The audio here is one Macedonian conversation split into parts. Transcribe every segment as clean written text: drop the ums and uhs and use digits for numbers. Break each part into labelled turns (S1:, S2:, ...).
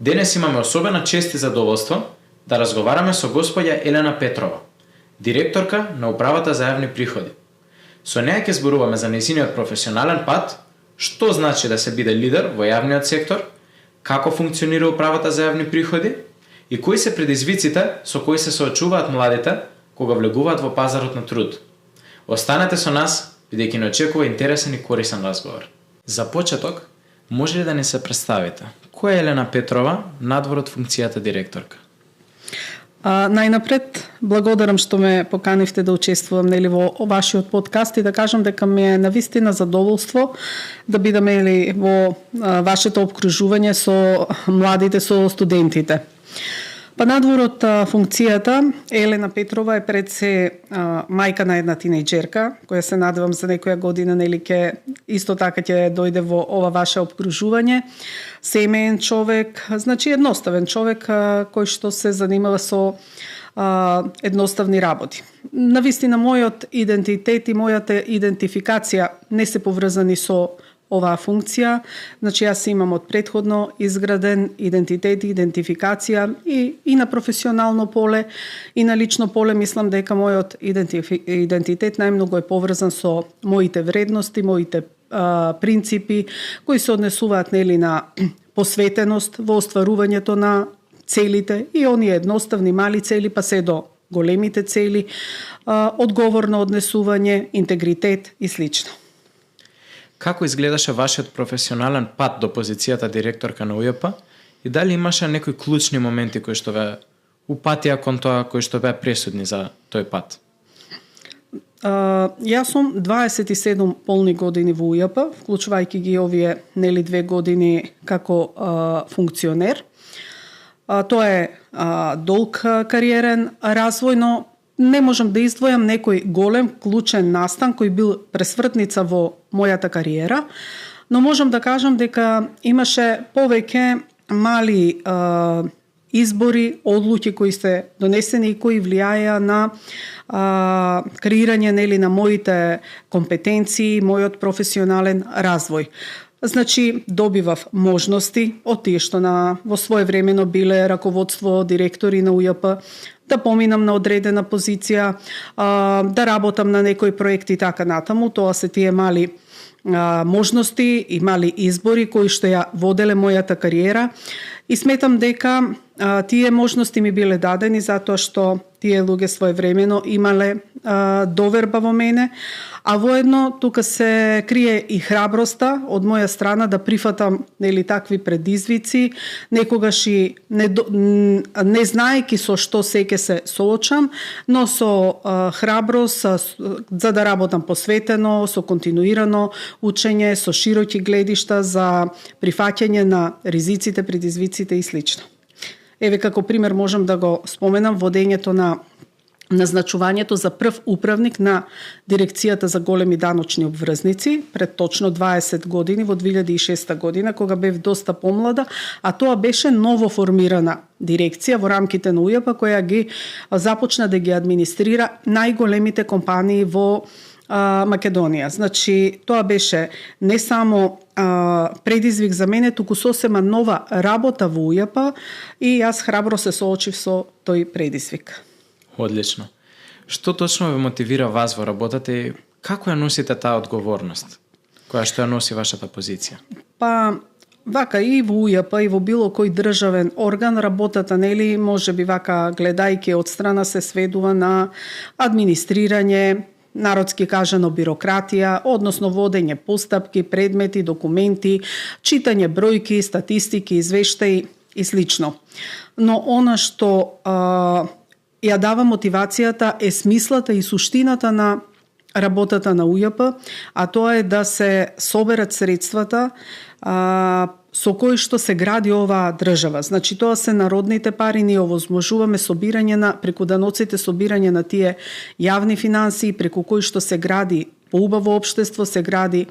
S1: Денес имаме особена чест и задоволство да разговараме со господја Елена Петрова, директорка на Управата за јавни приходи. Со неја ќе зборуваме за нејзиниот професионален пат, што значи да се биде лидер во јавниот сектор, како функционира Управата за јавни приходи и кои се предизвиците со кои се соочуваат младите кога влегуваат во пазарот на труд. Останете со нас, бидејќи не очекува интересен и корисен разговор. За почеток, може ли да не се представите? Која е Елена Петрова надвор од функцијата директорка?
S2: Најнапред, благодарам што ме поканивте да учествувам во вашиот подкаст и да кажам дека ми е навистина задоволство да бидам во вашето опкружување со младите, со студентите. Па надвор од функцијата, Елена Петрова е пред се мајка на една тинејџерка, која се надевам за некоја година ќе исто така ќе дојде во ова ваше опкружување. Семеен човек, значи едноставен човек кој што се занимава со едноставни работи. Навистина мојот идентитет и мојата идентификација не се поврзани со оваа функција, значи јас имам од претходно изграден идентитет и идентификација и на професионално поле и на лично поле. Мислам дека мојот идентитет најмногу е поврзан со моите вредности, моите принципи кои се однесуваат на посветеност во остварувањето на целите и оние едноставни мали цели па се до големите цели, одговорно однесување, интегритет и слично.
S1: Како изгледаше вашиот професионален пат до позицијата директорка на УЈП и дали имаше некои клучни моменти кои што ве упатија кон тоа, кои што беа пресудни за тој пат?
S2: Јас сум 27 полни години во УЈП, вклучувајќи ги овие 2 години како функционер. Тоа е долг кариерен развој, но не можам да издвојам некој голем клучен настан кој бил пресвртница во мојата кариера, но можам да кажам дека имаше повеќе мали избори, одлуки кои се донесени и кои влијаеа на креирање на моите компетенции, мојот професионален развој. Значи, добивав можности од тие што во своевремено биле раководство, директори на УЈП, да поминам на одредена позиција, да работам на некои проекти и така натаму. Тоа се тие мали можности и мали избори кои што ја воделе мојата кариера и сметам дека тие можности ми биле дадени затоа што тие луѓе своевремено имале доверба во мене, а воедно тука се крие и храброста од моја страна да прифатам такви предизвици, некогаш и не знаејќи со што се ќе се соочам, но со храброст за да работам посветено, со континуирано учење, со широки гледишта за прифаќање на ризиците, предизвиците и слично. Еве како пример можам да го споменам водењето на назначувањето за прв управник на дирекцијата за големи даночни обврзници пред точно 20 години во 2006 година кога бев доста помлада, а тоа беше ново формирана дирекција во рамките на УЈП која ги започна да ги администрира најголемите компании во Македонија. Значи, тоа беше не само предизвик за мене, туку сосема нова работа во УЈП и јас храбро се соочив со тој предизвик.
S1: Одлично. Што точно ве мотивира вас во работата и како ја носите таа одговорност, која што ја носи вашата позиција?
S2: Па, вака и во УЈП и во било кој државен орган работата, може би вака гледајќи од страна се сведува на администрирање, народски кажано бирократија, односно водење постапки, предмети, документи, читање бројки, статистики, извештаи и слично. Но она што ја дава мотивацијата е смислата и суштината на работата на УЈП, а тоа е да се соберат средствата со кои што се гради оваа држава. Значи, тоа се народните пари, ние овозможуваме преку даноците собирање на тие јавни финансии, преку кои што се гради поубаво општество, се гради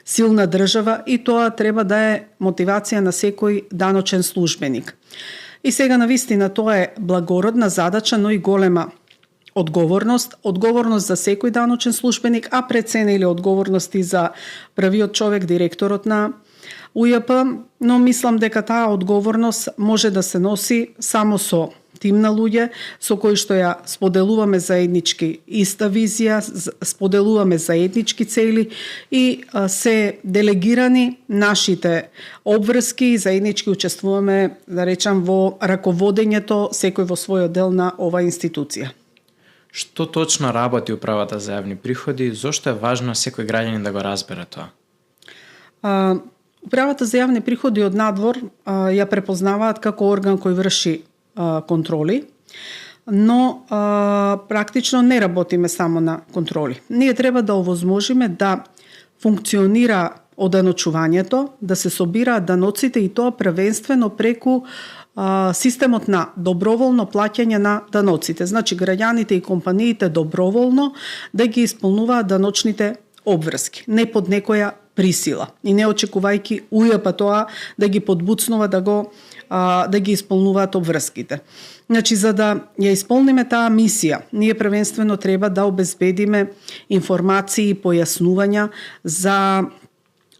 S2: силна држава и тоа треба да е мотивација на секој даночен службеник. И сега навистина тоа е благородна задача, но и голема одговорност за секој даночен службеник, а пред се одговорности за првиот човек, директорот на УЈП, но мислам дека таа одговорност може да се носи само со тим на луѓе со кои што ја споделуваме заеднички иста визија, споделуваме заеднички цели и се делегирани нашите обврски и заеднички учествуваме, да речам, во раководењето секој во својот дел на оваа институција.
S1: Што точно работи Управата за јавни приходи и зошто е важно секој граѓанин да го разбере тоа?
S2: Управата за јавни приходи од надвор ја препознаваат како орган кој врши контроли, но практично не работиме само на контроли. Ние треба да овозможиме да функционира оданочувањето, да се собираат даноците и тоа првенствено преку системот на доброволно плаќање на даноците. Значи, граѓаните и компаниите доброволно да ги исполнуваат даночните обврски, не под некоја присила и не очекувајќи УЈП тоа да ги подбуцнува да ги исполнуваат обврските. Значи, за да ја исполниме таа мисија, ние првенствено треба да обезбедиме информации и појаснувања за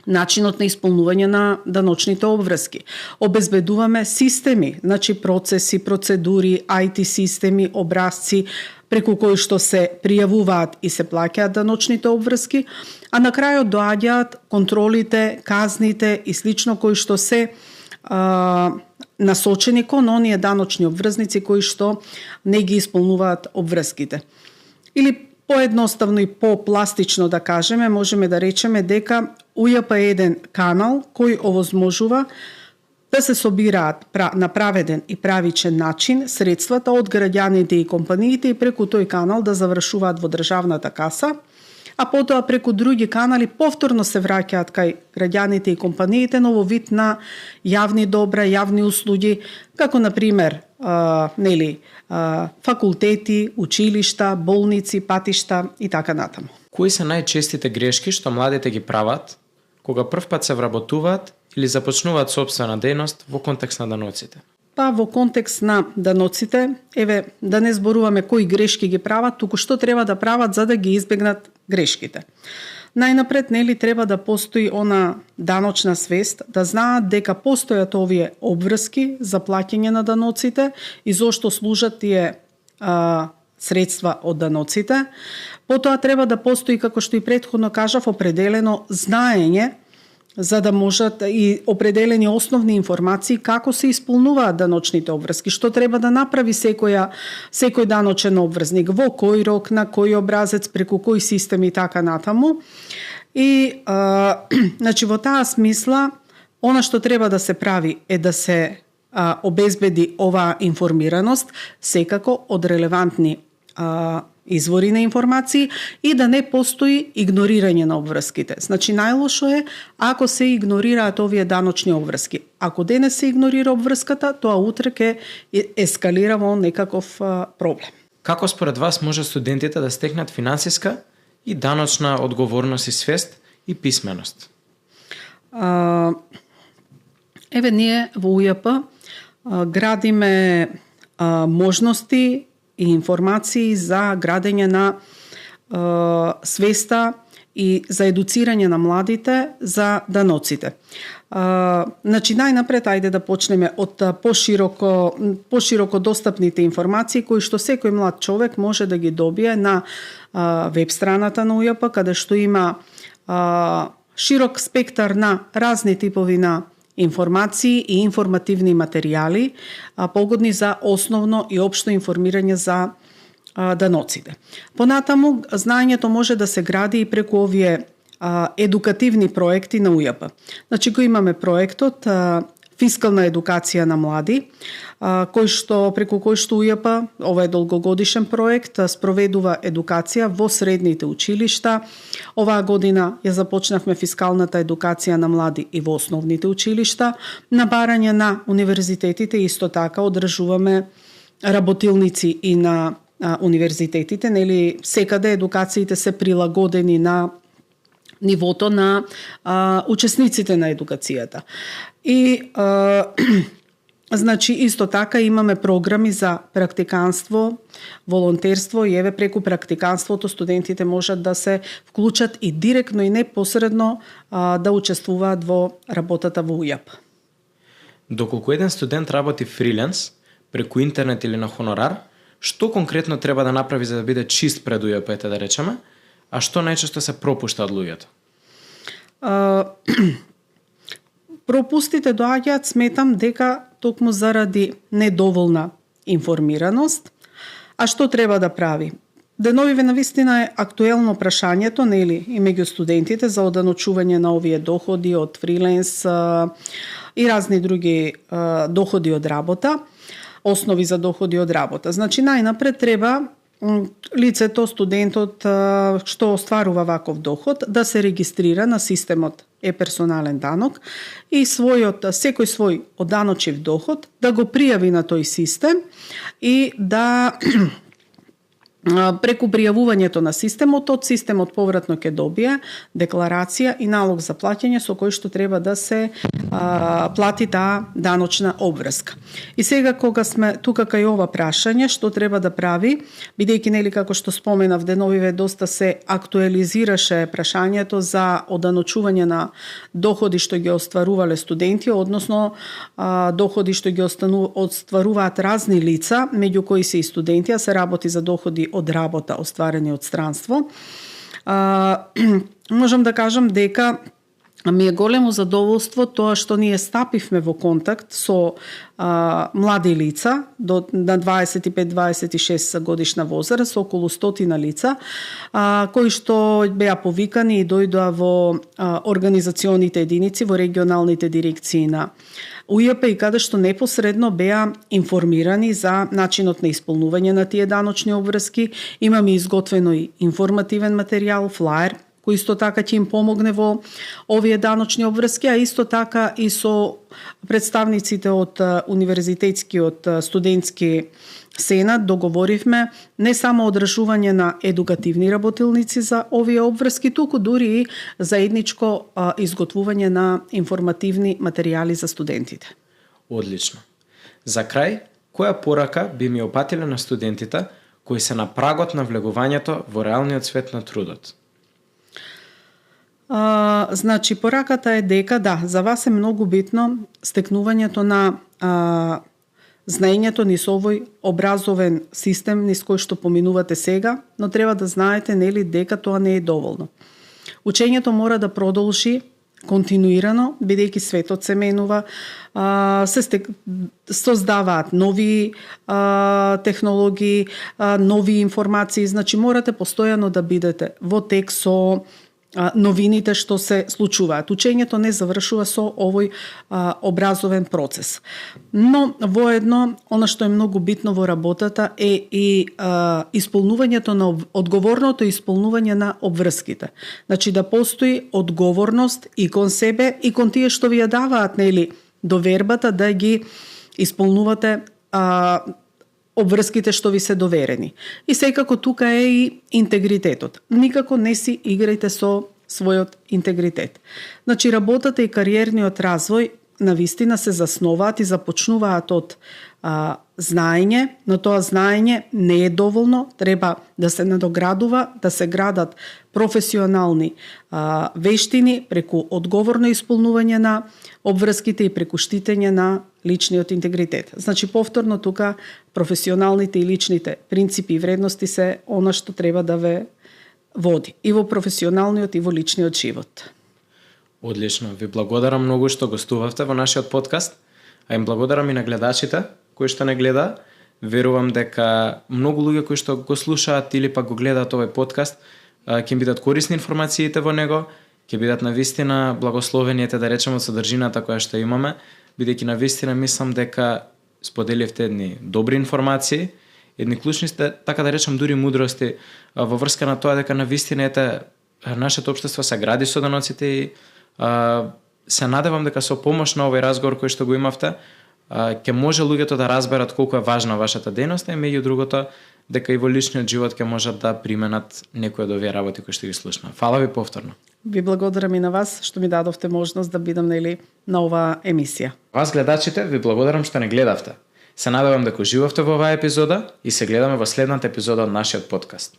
S2: начинот на исполнување на даночните обврски. Обезбедуваме системи, значи процеси, процедури, IT системи, образци, преку кои што се пријавуваат и се плаќаат даночните обврски, а на крајот доаѓаат контролите, казните и слично кои што се насочени кон оние даночни обврзници кои што не ги исполнуваат обврските. Или поедноставно и попластично да кажеме, можеме да речеме дека УЈП е еден канал кој овозможува да се собираат на праведен и правичен начин средствата од граѓаните и компаниите и преку тој канал да завршуваат во државната каса, а потоа преку други канали повторно се враќаат кај граѓаните и компаниите, но во вид на јавни добра, јавни услуги, како на пример факултети, училишта, болници, патишта и така натаму.
S1: Кои се најчестите грешки што младите ги прават кога првпат се вработуваат или започнуваат сопствена дејност во контекст на даноците?
S2: Па во контекст на даноците, да не зборуваме кои грешки ги прават, туку што треба да прават за да ги избегнат грешките. Најнапред, треба да постои она даночна свест, да знаат дека постојат овие обврски за плаќање на даноците и зошто служат тие средства од даноците. Потоа треба да постои, како што и претходно кажав, определено знаење за да можат и определени основни информации како се исполнуваат даночните обврски, што треба да направи секој даночен обврзник, во кој рок, на кој образец, преку кој систем и така натаму. И значи во таа смисла, она што треба да се прави е да се обезбеди оваа информираност секако од релевантни извори на информации и да не постои игнорирање на обврските. Значи, најлошо е ако се игнорираат овие даночни обврски. Ако денес се игнорира обврската, тоа утре ќе ескалира во некаков проблем.
S1: Како според вас може студентите да стекнат финансиска и даночна одговорност и свест и писменост?
S2: Ние во УЈП градиме можности и информации за градење на свеста и за едуцирање на младите за даноците. Значи, најнапред, ајде да почнеме од пошироко достапните информации кои што секој млад човек може да ги добие на веб страната на УЈП, каде што има широк спектар на разни типови на информации и информативни материјали, погодни за основно и општо информирање за даноците. Понатаму, знаењето може да се гради и преку овие едукативни проекти на УЈП. Значи, го имаме проектот Фискална едукација на млади, преку кој што УЈП, ова е долгогодишен проект, спроведува едукација во средните училишта. Оваа година ја започнавме фискалната едукација на млади и во основните училишта. На барање на универзитетите исто така одржуваме работилници и на универзитетите, секаде едукациите се прилагодени на нивото на учесниците на едукацијата. И Значи, исто така имаме програми за практиканство, волонтерство и еве преку практиканството студентите можат да се вклучат и директно и непосредно да учествуваат во работата во УЈАП.
S1: Доколку еден студент работи фриленс, преку интернет или на хонорар, што конкретно треба да направи за да биде чист пред УЈП, да речеме, а што најчесто се пропушта од луѓето?
S2: Пропустите доаѓаат, сметам, дека токму заради недоволна информираност. А што треба да прави? Деновиве навистина е актуелно прашањето, нели, и меѓу студентите за оданочување на овие доходи од фриленс и разни други доходи од работа, основи за доходи од работа. Значи, најнапред треба лицето, студентот што остварува ваков доход да се регистрира на системот е-персонален данок и секој свој оданочив доход да го пријави на тој систем и да преку пријавувањето на системот, од системот повратно ќе добие декларација и налог за плаќање со кој што треба да се плати таа даночна обврска. И сега кога сме тука кај ова прашање, што треба да прави, бидејќи нели како што споменав, деновиве доста се актуализираше прашањето за оданочување на доходи што ги остварувале студенти, односно доходи што ги остваруваат разни лица, меѓу кои се и студенти, а се работи за доходи од работа остварени од странство. Можам да кажам дека ми е големо задоволство тоа што ние стапивме во контакт со млади лица на 25-26 годишна возраст, со околу 100 лица, кои што беа повикани и дојдоа во организационите единици, во регионалните дирекции на УЈП и каде што непосредно беа информирани за начинот на исполнување на тие даночни обврски. Имаме изготвено и информативен материјал, флаер, кој исто така ќе им помогне во овие даночни обврски, а исто така и со представниците од универзитетскиот студентски сенат договоривме не само одржување на едукативни работилници за овие обврски, туку дури и заедничко изготвување на информативни материјали за студентите.
S1: Одлично. За крај, која порака би ми опатиле на студентите кои се на прагот на влегувањето во реалниот свет на трудот?
S2: Значи, пораката е дека да, за вас е многу битно стекнувањето на знаењето низ овој образовен систем низ кој што поминувате сега, но треба да знаете, нели, дека тоа не е доволно. Учењето мора да продолжи континуирано, бидејќи светот се менува, се создаваат нови технологии, нови информации, значи морате постојано да бидете во тек со новините што се случуваат. Учењето не завршува со овој образовен процес. Но воедно, она што е многу битно во работата е и исполнувањето на одговорното исполнување на обврските. Значи да постои одговорност и кон себе и кон тие што ви ја даваат, нели, довербата да ги исполнувате обврските што ви се доверени. И секако тука е и интегритетот. Никако не си играјте со својот интегритет. Значи, работата и кариерниот развој навистина се засноваат и започнуваат од знаење, но тоа знаење не е доволно, треба да се надоградува, да се градат професионални вештини преку одговорно исполнување на обврските и преку штитење на личниот интегритет. Значи, повторно тука професионалните и личните принципи и вредности се она што треба да ве води и во професионалниот и во личниот живот.
S1: Одлично, ви благодарам многу што гостувавте во нашиот подкаст, а им благодарам и на гледачите кои што не гледа. Верувам дека многу луѓе кои што го слушаат или пак го гледаат овој подкаст ќе им бидат корисни информациите во него, ќе бидат навистина благословени, да речеме, од содржината која што имаме, бидејќи навистина мислам дека споделивте едни добри информации, едни клучни, така да речем, дури мудрости во врска на тоа дека навистина нашето општество се гради со даноците и се надевам дека со помош на овој разговор кој што го имавте, ќе може луѓето да разберат колку е важна вашата дејност и меѓу другото дека и во личниот живот ќе можат да применат некои од овие работи кои што ги слушнаа. Фала ви повторно.
S2: ви благодарам и на вас што ми дадовте можност да бидам на оваа емисија.
S1: Вас гледачите ви благодарам што не гледавте. Се надевам дека уживавте во оваа епизода и се гледаме во следната епизода од нашиот подкаст.